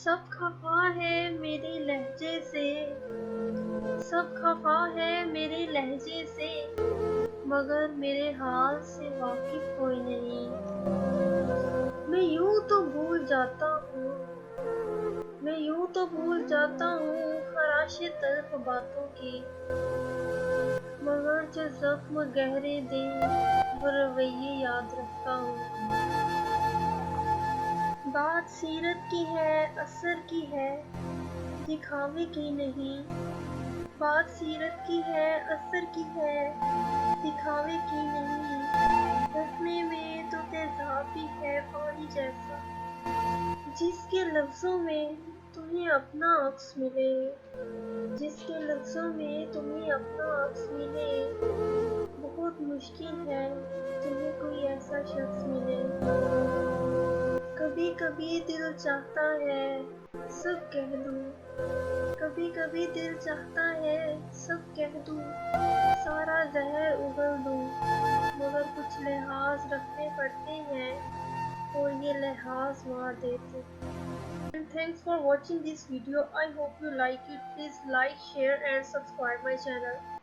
سب خفا ہے میرے لہجے سے، سب خفا ہے میرے لہجے سے، مگر میرے حال سے واقف کوئی نہیں۔ میں یوں تو بھول جاتا ہوں، میں یوں تو بھول جاتا ہوں خراش تلخ باتوں کی، مگر جو زخم گہرے دے وہ رویے یاد رکھتا ہوں۔ بات سیرت کی ہے، اثر کی ہے، دکھاوے کی نہیں۔ بات سیرت کی ہے، اثر کی ہے، دکھاوے کی نہیں۔ رکھنے میں تو تیزاب بھی ہے پانی جیسا، جس کے لفظوں میں تمہیں اپنا عکس ملے، جس کے لفظوں میں تمہیں اپنا عکس ملے۔ بہت مشکل ہے تمہیں کوئی ایسا شخص ملے۔ کبھی کبھی دل چاہتا ہے سب کہہ دوں، کبھی کبھی دل چاہتا ہے سب کہہ دوں، سارا زہر اگل دوں، مگر کچھ لحاظ رکھنے پڑتے ہیں اور یہ لحاظ مار دیتے۔ And thanks for watching this video. I hope you like it. Please like, share and subscribe my channel.